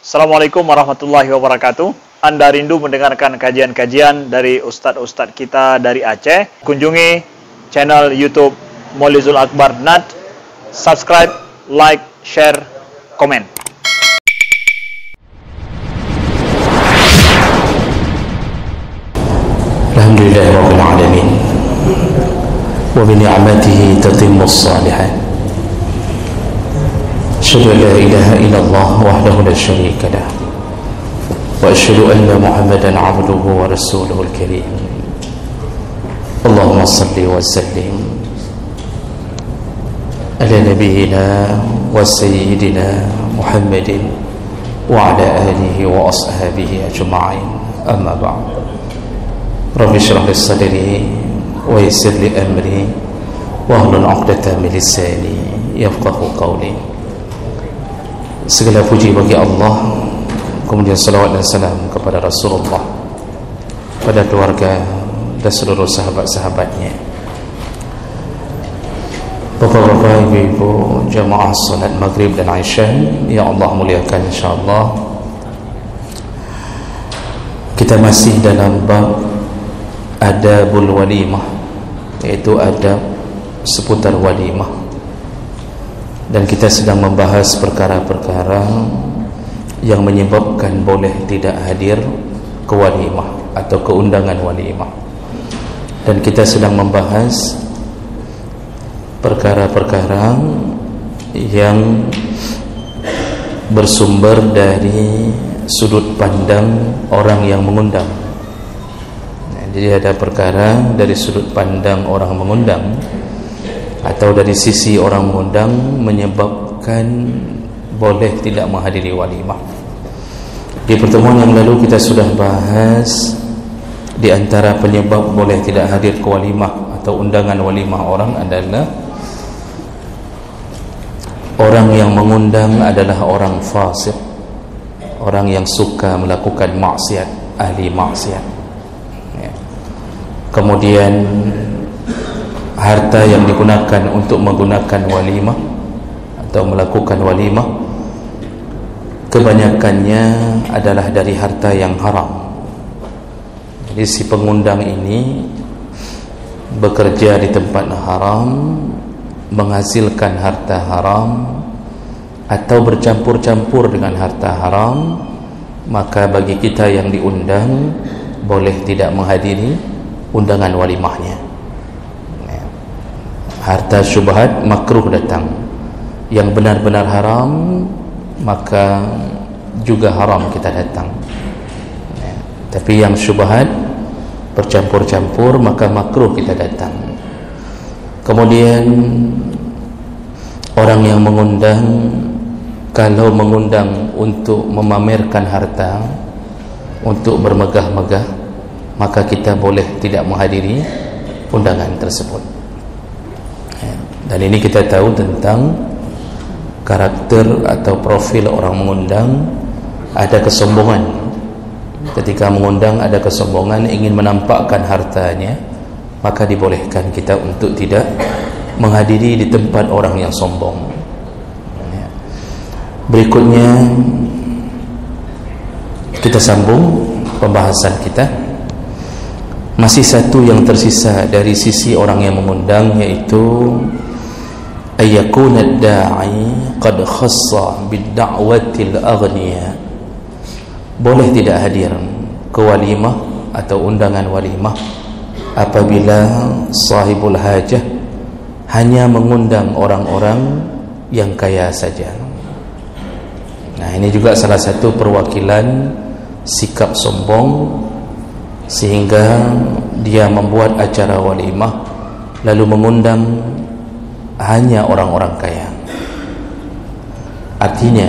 Assalamualaikum warahmatullahi wabarakatuh. Anda rindu mendengarkan kajian-kajian dari ustadz-ustadz kita dari Aceh? Kunjungi channel YouTube Maulizul Akbar NAD. Subscribe, like, share, komen. Alhamdulillahirabbil alamin. Wa bi ni'matihi tatimmus shalihat. Asyhadu an la ilaha illallah wahdahu la syarika lah. Wa asyhadu anna Muhammadan 'abduhu wa rasuluhul karim. Allahumma shalli wa sallim ala nabiyyina wa sayyidina Muhammadin wa ala alihi wa ashabihi ajma'in. Amma ba'd. Rabbi shrah li sadri wa yassir li amri wahlul 'uqdatam min lisani yafqahu qawli. Segala puji bagi Allah, kemudian salawat dan salam kepada Rasulullah, pada keluarga dan seluruh sahabat-sahabatnya. Bapak-bapak, ibu-ibu, jamaah salat maghrib dan isya yang Allah muliakan, insyaallah kita masih dalam bab adabul walimah, yaitu adab seputar walimah. Dan kita sedang membahas perkara-perkara yang menyebabkan boleh tidak hadir ke walimah atau keundangan walimah. Dan kita sedang membahas perkara-perkara yang bersumber dari sudut pandang orang yang mengundang. Jadi ada perkara dari sudut pandang orang mengundang atau dari sisi orang mengundang menyebabkan boleh tidak menghadiri walimah. Di pertemuan yang lalu kita sudah bahas di antara penyebab boleh tidak hadir ke walimah atau undangan walimah orang adalah orang yang mengundang adalah orang fasik, orang yang suka melakukan maksiat, ahli maksiat. Kemudian harta yang digunakan untuk menggunakan walimah atau melakukan walimah kebanyakannya adalah dari harta yang haram. Jadi si pengundang ini bekerja di tempat haram, menghasilkan harta haram atau bercampur-campur dengan harta haram, maka bagi kita yang diundang boleh tidak menghadiri undangan walimahnya. Harta syubhat makruh datang, yang benar-benar haram maka juga haram kita datang. Tapi yang syubhat bercampur-campur maka makruh kita datang. Kemudian orang yang mengundang, kalau mengundang untuk memamerkan harta, untuk bermegah-megah, maka kita boleh tidak menghadiri undangan tersebut. Dan ini kita tahu tentang karakter atau profil orang mengundang. Ada kesombongan. Ketika mengundang ada kesombongan, ingin menampakkan hartanya, maka dibolehkan kita untuk tidak menghadiri di tempat orang yang sombong. Berikutnya kita sambung pembahasan kita. Masih satu yang tersisa dari sisi orang yang mengundang, yaitu ayyakuna ad-da'i qad khassa bid-da'watil aghniya. Boleh tidak hadir ke walimah atau undangan walimah apabila sahibul hajah hanya mengundang orang-orang yang kaya saja. Nah, ini juga salah satu perwakilan sikap sombong, sehingga dia membuat acara walimah lalu mengundang hanya orang-orang kaya. Artinya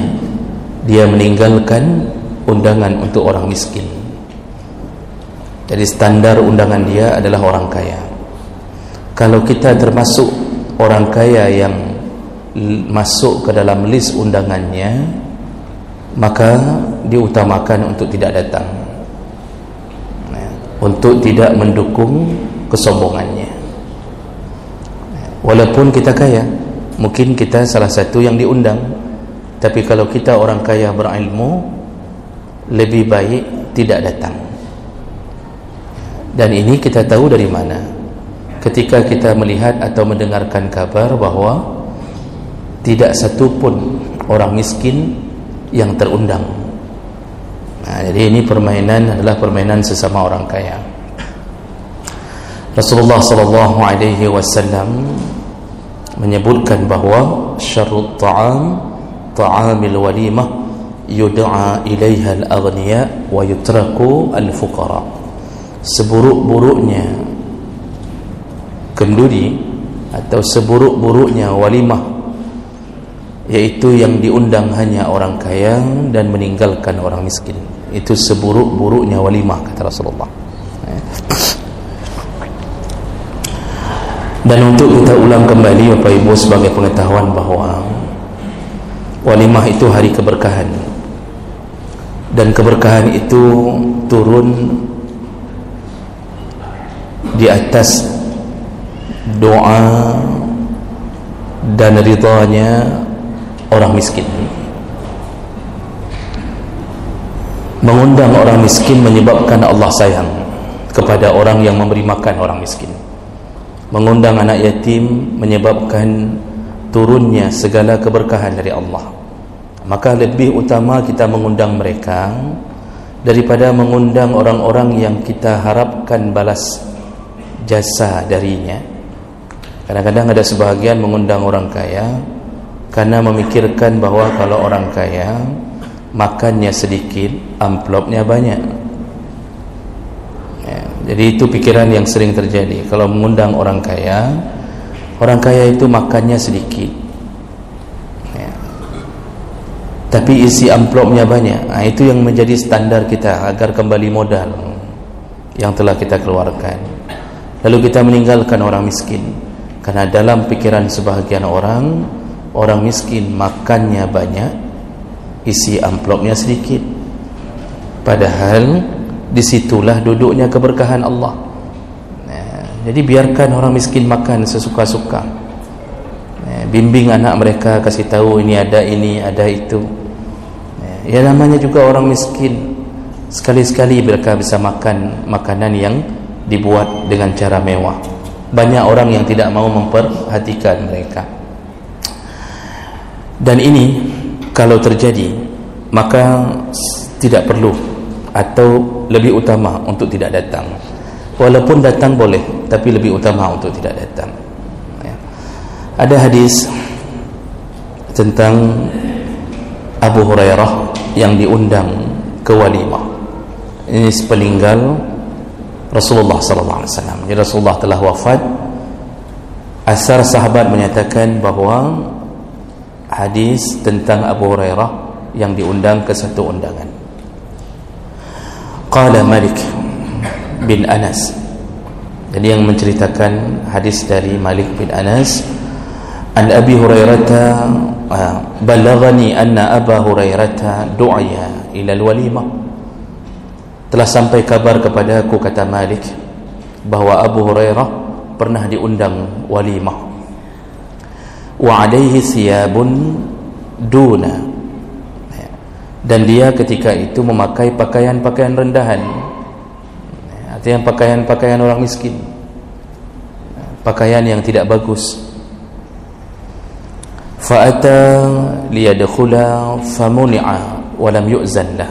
dia meninggalkan undangan untuk orang miskin. Jadi standar undangan dia adalah orang kaya. Kalau kita termasuk orang kaya yang masuk ke dalam list undangannya, maka diutamakan untuk tidak datang, untuk tidak mendukung kesombongannya. Walaupun kita kaya, mungkin kita salah satu yang diundang, tapi kalau kita orang kaya berilmu, lebih baik tidak datang. Dan ini kita tahu dari mana? Ketika kita melihat atau mendengarkan kabar bahawa tidak satu pun orang miskin yang terundang. Jadi ini permainan adalah permainan sesama orang kaya. Rasulullah sallallahu alaihi wasallam menyebutkan bahawa syarrut ta'am ta'amil walimah yud'a ilaiha al-aghniya wa yutraku al-fuqara. Seburuk-buruknya kenduri atau seburuk-buruknya walimah, yaitu yang diundang hanya orang kaya dan meninggalkan orang miskin. Itu seburuk-buruknya walimah, kata Rasulullah. Dan untuk kita ulang kembali Bapak Ibu sebagai pengetahuan bahawa walimah itu hari keberkahan, dan keberkahan itu turun di atas doa dan ridhanya orang miskin. Mengundang orang miskin menyebabkan Allah sayang kepada orang yang memberi makan orang miskin. Mengundang anak yatim menyebabkan turunnya segala keberkahan dari Allah. Maka lebih utama kita mengundang mereka daripada mengundang orang-orang yang kita harapkan balas jasa darinya. Kadang-kadang ada sebahagian mengundang orang kaya karena memikirkan bahawa kalau orang kaya makannya sedikit, amplopnya banyak. Jadi itu pikiran yang sering terjadi. Kalau mengundang orang kaya itu makannya sedikit, tapi isi amplopnya banyak. Itu yang menjadi standar kita agar kembali modal yang telah kita keluarkan. Lalu kita meninggalkan orang miskin, karena dalam pikiran sebahagian orang miskin makannya banyak, isi amplopnya sedikit. Padahal disitulah duduknya keberkahan Allah. Jadi biarkan orang miskin makan sesuka-suka. Bimbing anak mereka, kasih tahu ini, ada itu. Ya, namanya juga orang miskin. Sekali-sekali mereka bisa makan makanan yang dibuat dengan cara mewah. Banyak orang yang tidak mau memperhatikan mereka. Dan ini kalau terjadi, maka tidak perlu atau lebih utama untuk tidak datang. Walaupun datang boleh, tapi lebih utama untuk tidak datang. Ada hadis tentang Abu Hurairah yang diundang ke walimah. Ini sepeninggal Rasulullah sallallahu alaihi wasallam. Jadi Rasulullah telah wafat. Asar sahabat menyatakan bahawa hadis tentang Abu Hurairah yang diundang ke satu undangan. Qala Malik bin Anas. Jadi yang menceritakan hadis dari Malik bin Anas, an Abi Hurairah balaghani anna Aba Hurairah du'iya ila al-walimah. Telah sampai kabar kepada aku, kata Malik, bahawa Abu Hurairah pernah diundang walimah. Wa alaihi thiyabun duna, dan dia ketika itu memakai pakaian-pakaian rendahan. Artinya pakaian-pakaian orang miskin, pakaian yang tidak bagus. Fa'ata liyadkhula famuni'a wa lam yu'zan lah.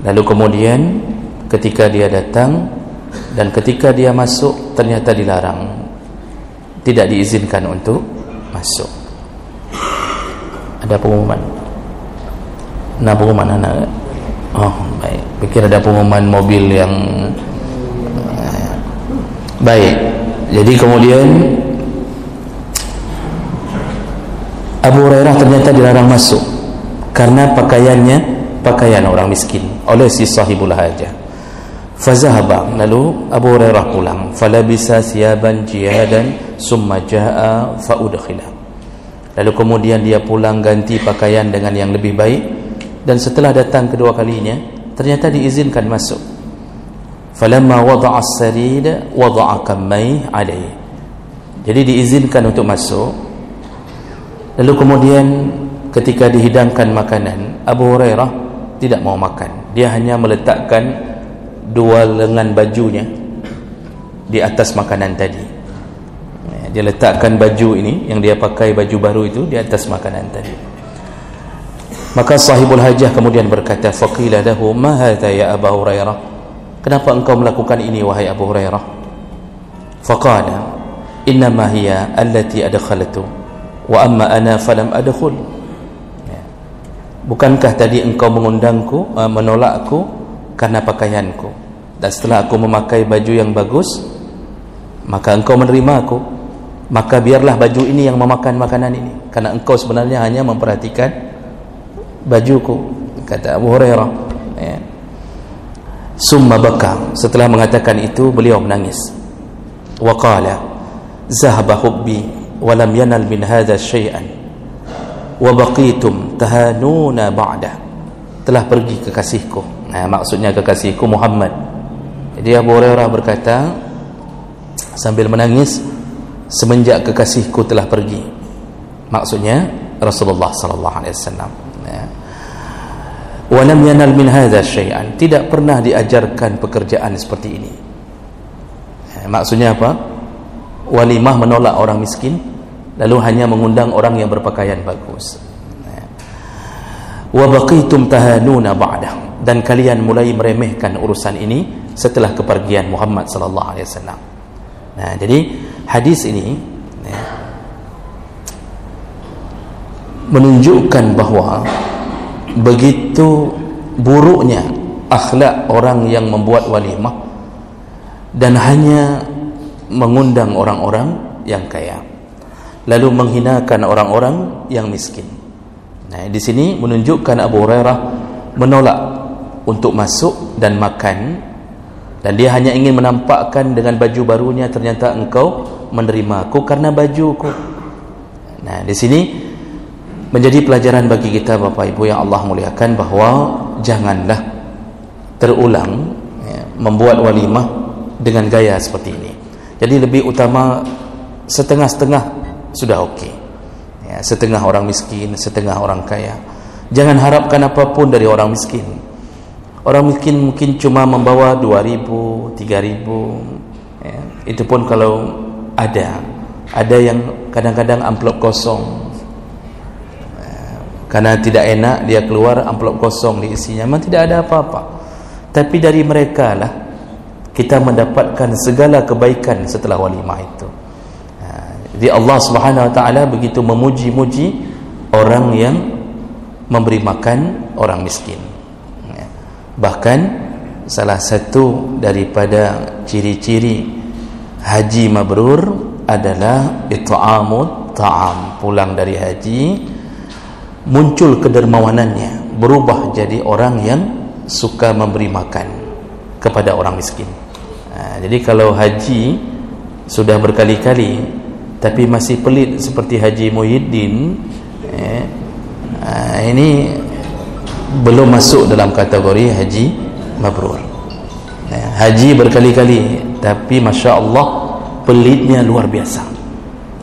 Lalu kemudian ketika dia datang dan ketika dia masuk, ternyata dilarang, tidak diizinkan untuk masuk. Ada pengumuman. Nah, pengumuman anak. Oh, baik. Pikir ada pengumuman mobil yang baik. Jadi kemudian Abu Hurairah ternyata dilarang masuk karena pakaiannya pakaian orang miskin oleh si sahibul hajah. Fazahaba, lalu Abu Hurairah pulang. Falabisa siyaban jihadan summa jaa faudkhila. Lalu kemudian dia pulang ganti pakaian dengan yang lebih baik, dan setelah datang kedua kalinya ternyata diizinkan masuk. Falamma wada'a as-sarid wada'a kammai alayhi. Jadi diizinkan untuk masuk. Lalu kemudian ketika dihidangkan makanan, Abu Hurairah tidak mau makan. Dia hanya meletakkan dua lengan bajunya di atas makanan tadi. Dia letakkan baju ini yang dia pakai, baju baru itu, di atas makanan tadi. Maka sahibul hajah kemudian berkata, faqila lahu ma hadha ya Abu Hurairah, kenapa engkau melakukan ini wahai Abu Hurairah? Faqala innama hiya allati adkhaltu wa amma ana falam adkhul. Bukankah tadi engkau mengundangku, menolakku karena pakaianku, dan setelah aku memakai baju yang bagus maka engkau menerima aku, maka biarlah baju ini yang memakan makanan ini, karena engkau sebenarnya hanya memperhatikan bajuku, kata Abu Hurairah. Summa baka, setelah mengatakan itu beliau menangis. Wa qala zahaba hubbi wa lam yanal min hadha syai'an wa baqitum tahanuna ba'da, telah pergi kekasihku. Maksudnya kekasihku Muhammad. Jadi Abu Hurairah berkata sambil menangis, semenjak kekasihku telah pergi, maksudnya Rasulullah sallallahu alaihi wasallam. Wa lam yanal min hadza syai'an, tidak pernah diajarkan pekerjaan seperti ini. Maksudnya apa? Walimah menolak orang miskin, lalu hanya mengundang orang yang berpakaian bagus. Wa baqitum tahanuna ba'da, dan kalian mulai meremehkan urusan ini setelah kepergian Muhammad sallallahu alaihi wasallam. Jadi hadis ini menunjukkan bahawa begitu buruknya akhlak orang yang membuat walimah dan hanya mengundang orang-orang yang kaya, lalu menghinakan orang-orang yang miskin. Di sini menunjukkan Abu Hurairah menolak untuk masuk dan makan, dan dia hanya ingin menampakkan dengan baju barunya, ternyata engkau menerima aku karena bajuku. Di sini menjadi pelajaran bagi kita Bapak Ibu yang Allah muliakan, bahawa janganlah terulang membuat walimah dengan gaya seperti ini. Jadi lebih utama setengah-setengah sudah okey. Setengah orang miskin, setengah orang kaya. Jangan harapkan apapun dari orang miskin. Orang miskin mungkin cuma membawa 2.000, 3.000. Itu pun kalau ada yang kadang-kadang amplop kosong. Karena tidak enak dia keluar amplop kosong diisinya, memang tidak ada apa-apa. Tapi dari mereka lah kita mendapatkan segala kebaikan setelah walimah itu. Jadi Allah Subhanahu wa taala begitu memuji-muji orang yang memberi makan orang miskin. Bahkan salah satu daripada ciri-ciri haji mabrur adalah it'amut ta'am. Pulang dari haji muncul kedermawanannya, berubah jadi orang yang suka memberi makan kepada orang miskin. Jadi kalau haji sudah berkali-kali tapi masih pelit seperti Haji Muhyiddin, ini belum masuk dalam kategori haji mabrur. Haji berkali-kali tapi Masya Allah pelitnya luar biasa.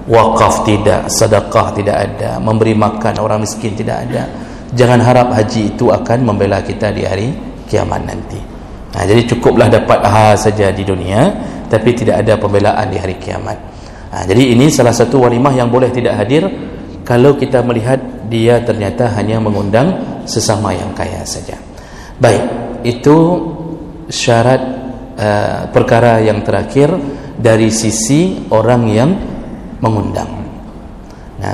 Wakaf tidak, sedekah tidak ada, memberi makan orang miskin tidak ada. Jangan harap haji itu akan membela kita di hari kiamat nanti. Jadi cukuplah dapat saja di dunia, tapi tidak ada pembelaan di hari kiamat. Jadi ini salah satu walimah yang boleh tidak hadir kalau kita melihat dia ternyata hanya mengundang sesama yang kaya saja. Baik, itu syarat perkara yang terakhir dari sisi orang yang mengundang.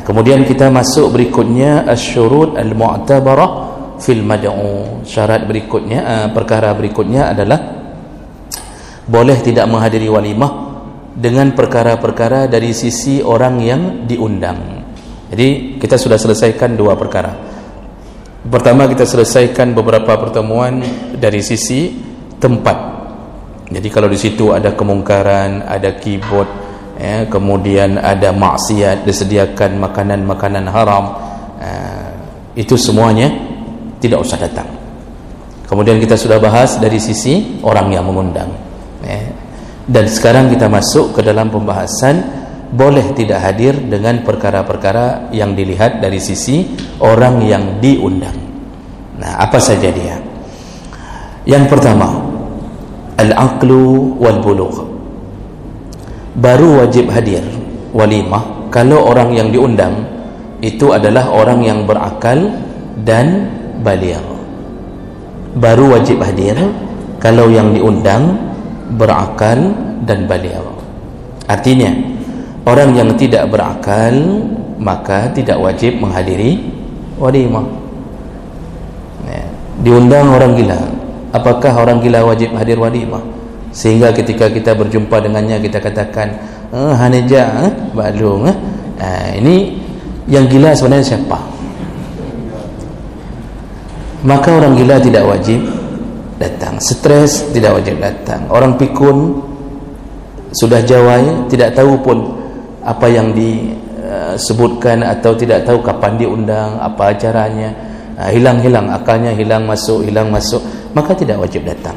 Kemudian kita masuk berikutnya asyurut al-mu'tabarah fil mad'u. Syarat berikutnya, perkara berikutnya adalah boleh tidak menghadiri walimah dengan perkara-perkara dari sisi orang yang diundang. Jadi kita sudah selesaikan dua perkara. Pertama, kita selesaikan beberapa pertemuan dari sisi tempat. Jadi kalau di situ ada kemungkaran, ada keyboard, kemudian ada maksiat, disediakan makanan-makanan haram, itu semuanya tidak usah datang. Kemudian kita sudah bahas dari sisi orang yang mengundang. Dan sekarang kita masuk ke dalam pembahasan boleh tidak hadir dengan perkara-perkara yang dilihat dari sisi orang yang diundang. Nah, apa saja dia? Yang pertama, al-aqlu wal bulugh. Baru wajib hadir walimah kalau orang yang diundang itu adalah orang yang berakal dan baligh. Baru wajib hadir kalau yang diundang berakal dan baligh. Artinya, orang yang tidak berakal maka tidak wajib menghadiri walimah. Diundang orang gila, apakah orang gila wajib hadir walimah? Sehingga ketika kita berjumpa dengannya kita katakan, haneja, balung. Ini yang gila sebenarnya siapa? Maka orang gila tidak wajib datang. Stres tidak wajib datang. Orang pikun sudah jawai, tidak tahu pun apa yang disebutkan atau tidak tahu kapan diundang, apa acaranya, hilang akalnya, hilang masuk, maka tidak wajib datang.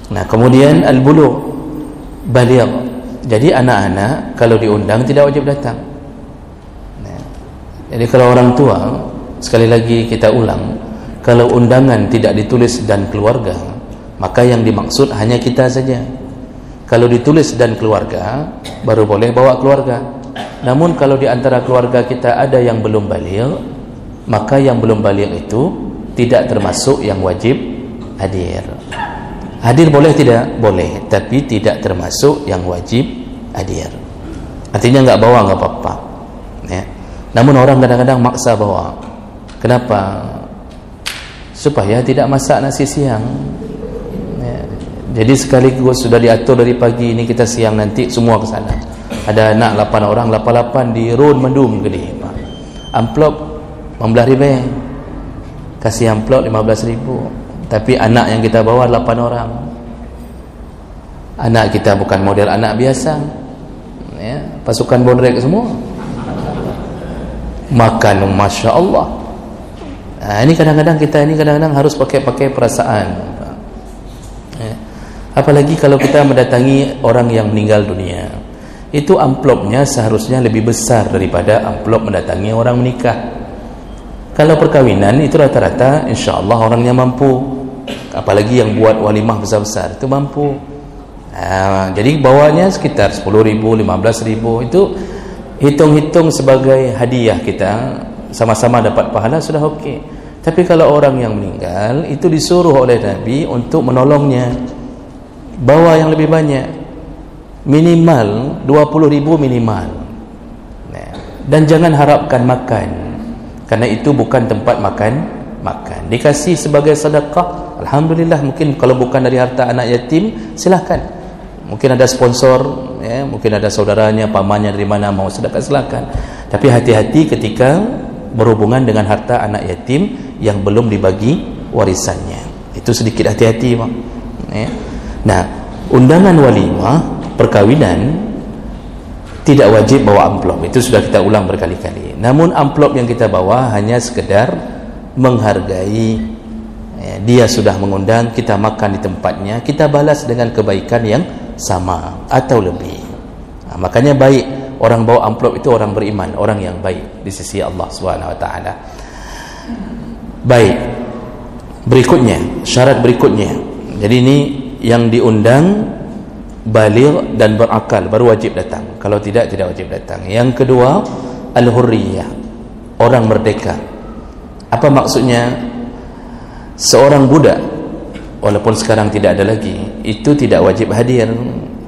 Nah, kemudian al-bulugh, baligh. Jadi anak-anak kalau diundang tidak wajib datang. Jadi kalau orang tua, sekali lagi kita ulang, kalau undangan tidak ditulis dan keluarga, maka yang dimaksud hanya kita saja. Kalau ditulis dan keluarga, baru boleh bawa keluarga. Namun kalau di antara keluarga kita ada yang belum baligh, maka yang belum baligh itu tidak termasuk yang wajib hadir. Hadir boleh tidak? Boleh, tapi tidak termasuk yang wajib hadir. Artinya enggak bawa enggak apa-apa. Namun orang kadang-kadang maksa bawa. Kenapa? Supaya tidak masak nasi siang. Jadi sekaligus sudah diatur dari pagi ini kita siang nanti semua ke sana. Ada anak 8 orang, 88 di road mendung gede. Amplop 15,000. Kasih amplop 15,000. Tapi anak yang kita bawa 8 orang. Anak kita bukan model anak biasa. Pasukan Bonrek semua. Makan Masya Allah. Ini kadang-kadang kita harus pakai perasaan. Apalagi kalau kita mendatangi orang yang meninggal dunia, itu amplopnya seharusnya lebih besar daripada amplop mendatangi orang menikah. Kalau perkawinan itu rata-rata insya Allah orangnya mampu. Apalagi yang buat walimah besar-besar itu mampu. Jadi bawanya sekitar 10,000, 15,000. Itu hitung-hitung sebagai hadiah kita, sama-sama dapat pahala, sudah okey. Tapi kalau orang yang meninggal itu disuruh oleh Nabi untuk menolongnya, bawa yang lebih banyak, minimal 20,000 minimal. Dan jangan harapkan makan, karena itu bukan tempat makan. Dikasih sebagai sedekah, alhamdulillah. Mungkin kalau bukan dari harta anak yatim, silahkan. Mungkin ada sponsor, mungkin ada saudaranya, pamannya dari mana mau sedekah, silahkan. Tapi hati-hati ketika berhubungan dengan harta anak yatim yang belum dibagi warisannya. Itu sedikit hati-hati, Bang. Nah, undangan walimah perkawinan tidak wajib bawa amplop. Itu sudah kita ulang berkali-kali. Namun amplop yang kita bawa hanya sekedar menghargai, dia sudah mengundang, kita makan di tempatnya, kita balas dengan kebaikan yang sama atau lebih. Makanya baik orang bawa amplop itu orang beriman, orang yang baik di sisi Allah SWT. Baik, berikutnya, syarat berikutnya. Jadi ini yang diundang baligh dan berakal baru wajib datang. Kalau tidak wajib datang. Yang kedua, al-hurriyah, orang merdeka. Apa maksudnya? Seorang budak, walaupun sekarang tidak ada lagi, itu tidak wajib hadir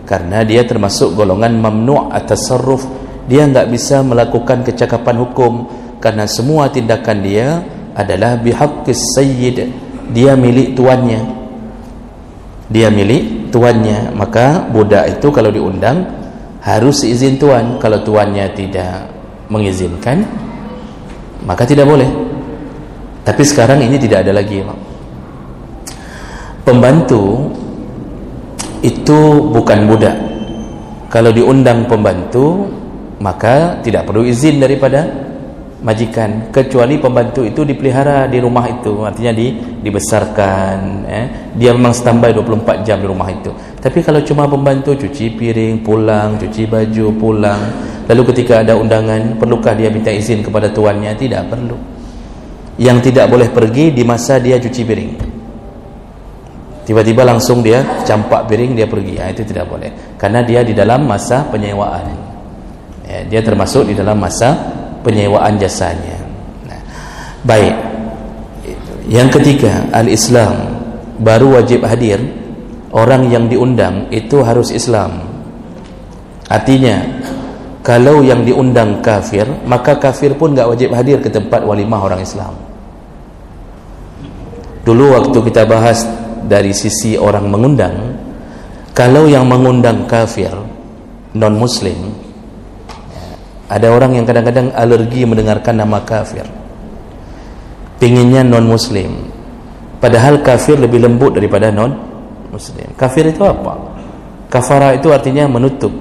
karena dia termasuk golongan mamnu' at-tasarruf. Dia enggak bisa melakukan kecakapan hukum karena semua tindakan dia adalah bihaqqis sayyid. Dia milik tuannya. Maka budak itu kalau diundang harus izin tuan. Kalau tuannya tidak mengizinkan, maka tidak boleh. Tapi sekarang ini tidak ada lagi. Pembantu itu bukan budak. Kalau diundang pembantu, maka tidak perlu izin daripada majikan, kecuali pembantu itu dipelihara di rumah itu, artinya dibesarkan, dia memang standby 24 jam di rumah itu. Tapi kalau cuma pembantu cuci piring, pulang, cuci baju, pulang, lalu ketika ada undangan, perlukah dia minta izin kepada tuannya? Tidak perlu. yang tidak boleh pergi di masa dia cuci piring. Tiba-tiba langsung dia campak piring, dia pergi. Itu tidak boleh, karena dia di dalam masa penyewaan. Dia termasuk di dalam masa penyewaan jasanya. Baik. Yang ketiga, al-Islam. Baru wajib hadir. Orang yang diundang itu harus Islam. Artinya, kalau yang diundang kafir, maka kafir pun enggak wajib hadir ke tempat walimah orang Islam. Dulu waktu kita bahas dari sisi orang mengundang, kalau yang mengundang kafir, non-muslim, ada orang yang kadang-kadang alergi mendengarkan nama kafir, pinginnya non-muslim, padahal kafir lebih lembut daripada non-muslim. Kafir itu apa? Kafara itu artinya menutup,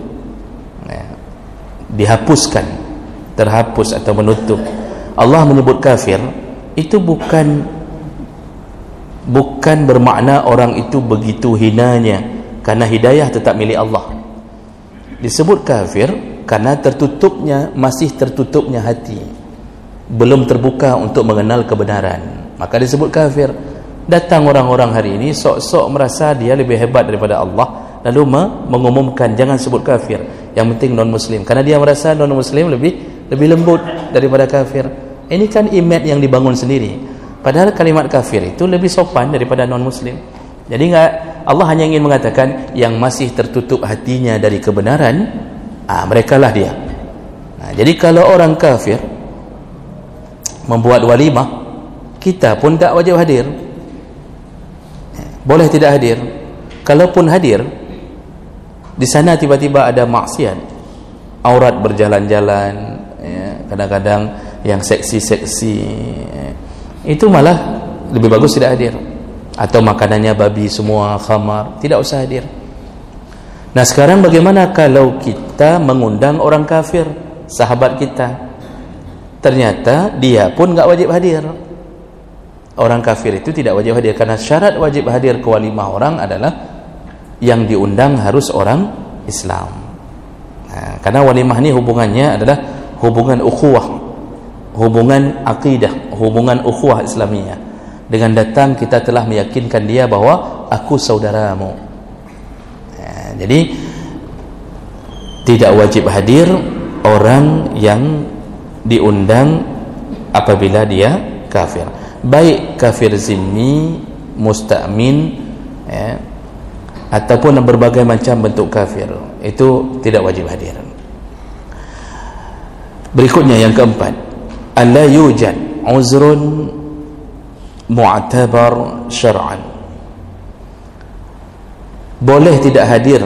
dihapuskan, terhapus atau menutup. Allah menyebut kafir itu bukan bermakna orang itu begitu hinanya, karena hidayah tetap milik Allah. Disebut kafir karena masih tertutupnya hati, belum terbuka untuk mengenal kebenaran, maka disebut kafir. Datang orang-orang hari ini sok-sok merasa dia lebih hebat daripada Allah, lalu mengumumkan jangan sebut kafir, yang penting non-muslim, karena dia merasa non-muslim lebih lembut daripada kafir. Ini kan image yang dibangun sendiri, padahal kalimat kafir itu lebih sopan daripada non-muslim. Jadi Allah hanya ingin mengatakan yang masih tertutup hatinya dari kebenaran, merekalah dia. Jadi kalau orang kafir membuat walimah, kita pun tak wajib hadir. Boleh tidak hadir. Kalaupun hadir, di sana tiba-tiba ada maksiat, aurat berjalan-jalan, kadang-kadang yang seksi-seksi, itu malah lebih bagus tidak hadir. Atau makanannya babi semua, khamar, tidak usah hadir. Nah sekarang bagaimana kalau kita mengundang orang kafir, sahabat kita, ternyata dia pun enggak wajib hadir. Orang kafir itu tidak wajib hadir, karena syarat wajib hadir ke walimah orang adalah yang diundang harus orang Islam. Karena walimah ini hubungannya adalah hubungan ukhuwah, hubungan akidah, hubungan ukhuwah Islamiyah. Dengan datang kita telah meyakinkan dia bahwa aku saudaramu. Jadi tidak wajib hadir orang yang diundang apabila dia kafir, baik kafir zimmi, musta'min, ataupun berbagai macam bentuk kafir, itu tidak wajib hadir. Berikutnya yang keempat, alla yujad uzrun mu'tabar syar'an. Boleh tidak hadir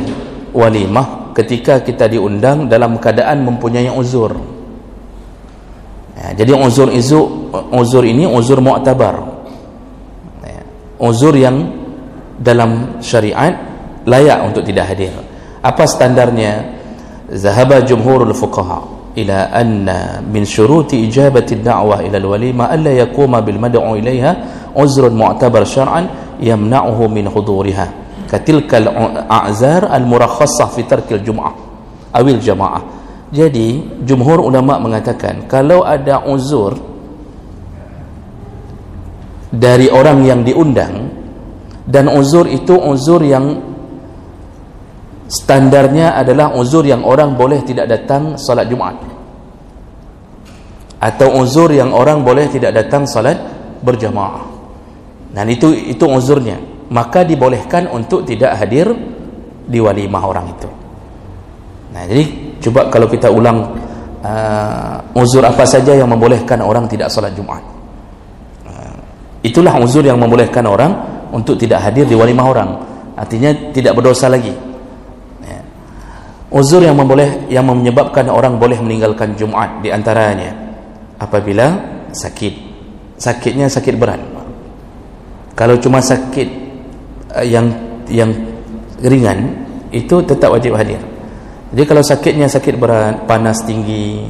walimah ketika kita diundang dalam keadaan mempunyai uzur. Jadi uzur ini uzur mu'tabar, uzur yang dalam syariat layak untuk tidak hadir. Apa standarnya? Zahaba jumhurul fuqaha ila anna min syuruti ijabati ad-da'wah ila al-walimah alla yaquma bil mad'u ilaiha uzrun mu'tabar syar'an yamna'uhu min huduriha katilka al-a'zar al-murakhassah fi tarkil jum'ah awil jama'ah. Jadi jumhur ulama mengatakan kalau ada uzur dari orang yang diundang, dan uzur itu uzur yang standarnya adalah uzur yang orang boleh tidak datang salat Jumat, atau uzur yang orang boleh tidak datang salat berjamaah, dan itu uzurnya, maka dibolehkan untuk tidak hadir di walimah orang itu. Nah, jadi coba kalau kita ulang, uzur apa saja yang membolehkan orang tidak salat Jumat. Itulah uzur yang membolehkan orang untuk tidak hadir di walimah orang, artinya tidak berdosa lagi. Uzur yang menyebabkan orang boleh meninggalkan Jumat, di antaranya apabila sakitnya sakit berat. Kalau cuma sakit yang ringan, itu tetap wajib hadir. Jadi kalau sakitnya sakit berat, panas tinggi,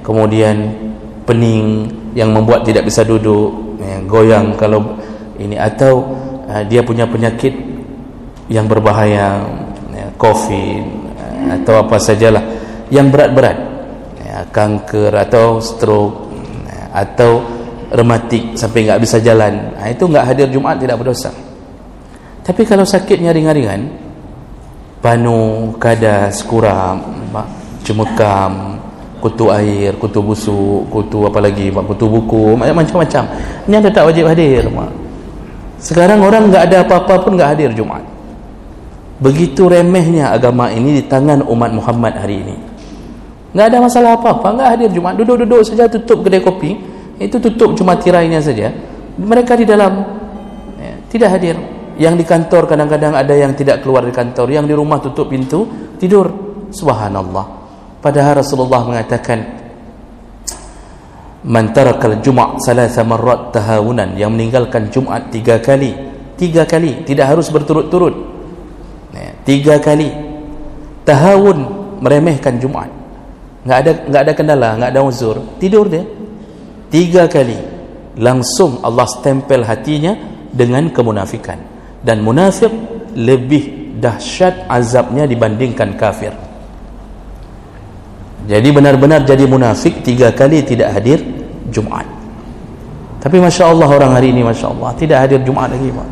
kemudian pening yang membuat tidak bisa duduk, goyang kalau ini, atau dia punya penyakit yang berbahaya, COVID, atau apa sajalah yang berat-berat, kanker atau stroke, atau rematik sampai nggak bisa jalan, itu nggak hadir Jumaat tidak berdosa. Tapi kalau sakitnya ringan-ringan, panu, kadas, kuram, cemekam, kutu air, kutu busuk, kutu apa lagi, kutu buku, macam-macam, ini anda tak wajib hadir. Sekarang orang nggak ada apa-apa pun nggak hadir Jumaat. Begitu remehnya agama ini di tangan umat Muhammad hari ini. Nggak ada masalah apa-apa, nggak hadir Jumaat, duduk-duduk saja, tutup kedai kopi, itu tutup cuma tirainya saja, mereka di dalam tidak hadir. Yang di kantor kadang-kadang ada yang tidak keluar di kantor, yang di rumah tutup pintu, tidur. Subhanallah. Padahal Rasulullah mengatakan, man tarakal Jum'ah salasa marrat tahawunan, yang meninggalkan Jumaat 3 kali, tidak harus berturut-turut, 3 kali tahawun, meremehkan Jumaat, nggak ada kendala, nggak ada uzur, tidur dia 3 kali, langsung Allah stempel hatinya dengan kemunafikan. Dan munafik lebih dahsyat azabnya dibandingkan kafir. Jadi benar-benar jadi munafik 3 kali tidak hadir Jumaat. Tapi Masya Allah, orang hari ini Masya Allah tidak hadir Jumaat lagi, Pak.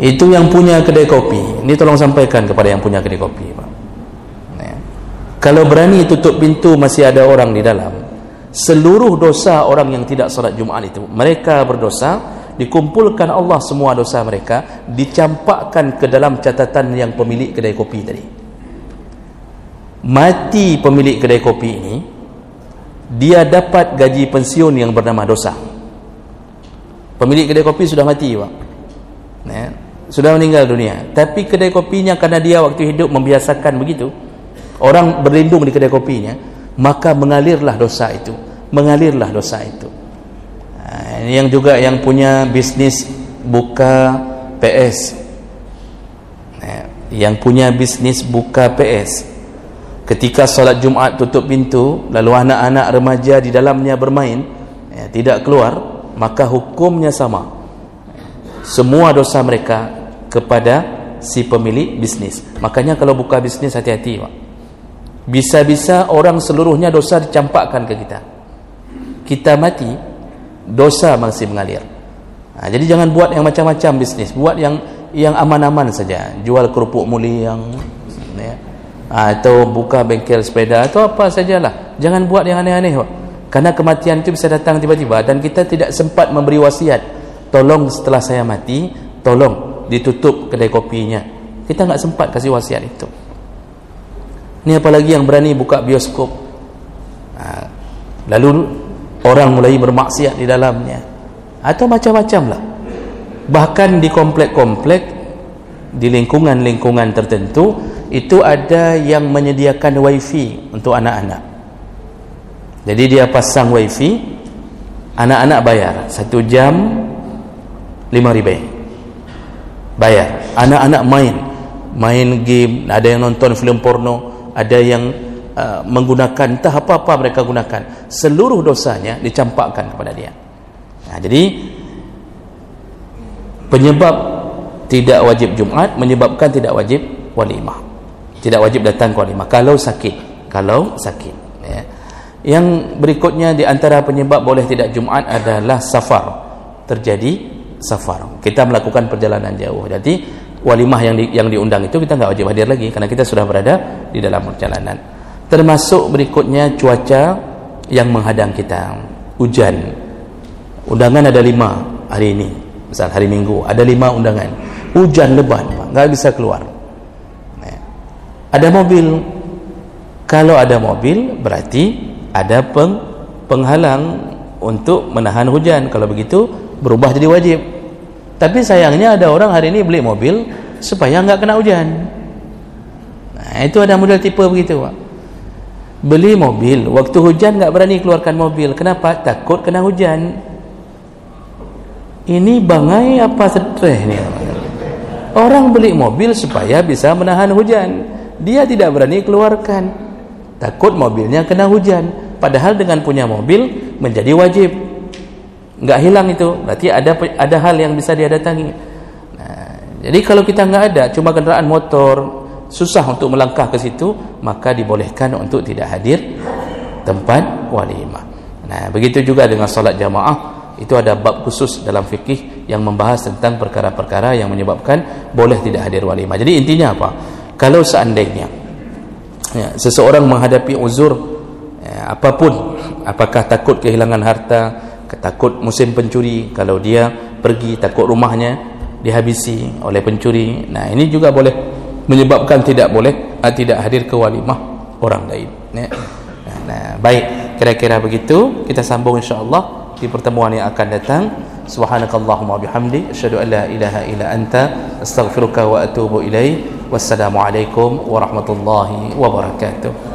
Itu yang punya kedai kopi, ini tolong sampaikan kepada yang punya kedai kopi, Pak. Kalau berani tutup pintu masih ada orang di dalam, seluruh dosa orang yang tidak salat Jumaat itu, mereka berdosa, dikumpulkan Allah semua dosa mereka, dicampakkan ke dalam catatan yang pemilik kedai kopi tadi. Mati pemilik kedai kopi ini, dia dapat gaji pensiun yang bernama dosa. Pemilik kedai kopi sudah mati, Pak, sudah meninggal dunia, tapi kedai kopinya karena dia waktu hidup membiasakan begitu, orang berlindung di kedai kopinya, maka mengalirlah dosa itu. Yang juga yang punya bisnis buka PS, ketika solat Jumaat tutup pintu, lalu anak-anak remaja di dalamnya bermain, tidak keluar, maka hukumnya sama, semua dosa mereka kepada si pemilik bisnis. Makanya kalau buka bisnis hati-hati, Pak. Bisa-bisa orang seluruhnya dosa dicampakkan ke kita. Kita mati, dosa masih mengalir. Jadi jangan buat yang macam-macam bisnis, buat yang aman-aman saja. Jual kerupuk muli yang atau buka bengkel sepeda atau apa sajalah. Jangan buat yang aneh-aneh, Pak. Karena kematian itu bisa datang tiba-tiba dan kita tidak sempat memberi wasiat. Tolong setelah saya mati, tolong ditutup kedai kopinya. Kita nggak sempat kasih wasiat itu. Ini apalagi yang berani buka bioskop, lalu orang mulai bermaksiat di dalamnya, atau macam-macam lah. Bahkan di komplek-komplek, di lingkungan-lingkungan tertentu, itu ada yang menyediakan wifi untuk anak-anak. Jadi dia pasang wifi, anak-anak bayar 1 jam 5 ribu, bayar. Anak-anak main game, ada yang nonton film porno, ada yang menggunakan entah apa-apa mereka gunakan, seluruh dosanya dicampakkan kepada dia. Jadi penyebab tidak wajib Jumaat menyebabkan tidak wajib walimah, tidak wajib datang ke walimah kalau sakit. Yang berikutnya di antara penyebab boleh tidak Jumaat adalah safar, terjadi safar, kita melakukan perjalanan jauh. Jadi walimah yang diundang itu kita nggak wajib hadir lagi karena kita sudah berada di dalam perjalanan. Termasuk berikutnya cuaca yang menghadang kita, hujan. Undangan ada 5 hari ini, misal hari Minggu ada 5 undangan, hujan lebat, nggak bisa keluar. Ada mobil, kalau ada mobil berarti ada penghalang untuk menahan hujan. Kalau begitu berubah jadi wajib. Tapi sayangnya ada orang hari ini beli mobil supaya nggak kena hujan. Itu ada model tipe begitu, Pak. Beli mobil, waktu hujan nggak berani keluarkan mobil. Kenapa? Takut kena hujan. Ini bangai apa stres nih? Orang beli mobil supaya bisa menahan hujan, dia tidak berani keluarkan, takut mobilnya kena hujan. Padahal dengan punya mobil menjadi wajib. Nggak hilang itu, berarti ada hal yang bisa dia datangi. Jadi kalau kita nggak ada, cuma kendaraan motor, susah untuk melangkah ke situ, maka dibolehkan untuk tidak hadir tempat walimah. Nah, begitu juga dengan solat jamaah, itu ada bab khusus dalam fikih yang membahas tentang perkara-perkara yang menyebabkan boleh tidak hadir walimah. Jadi intinya apa? Kalau seandainya seseorang menghadapi uzur apapun, apakah takut kehilangan harta, takut musim pencuri, kalau dia pergi takut rumahnya dihabisi oleh pencuri, nah ini juga boleh menyebabkan tidak hadir ke walimah orang lain. Nah, baik, kira-kira begitu. Kita sambung insya-Allah di pertemuan yang akan datang. Subhanakallahumma bihamdi asyhadu an la ilaha illa anta astaghfiruka wa atubu ilaik. Wassalamualaikum warahmatullahi wabarakatuh.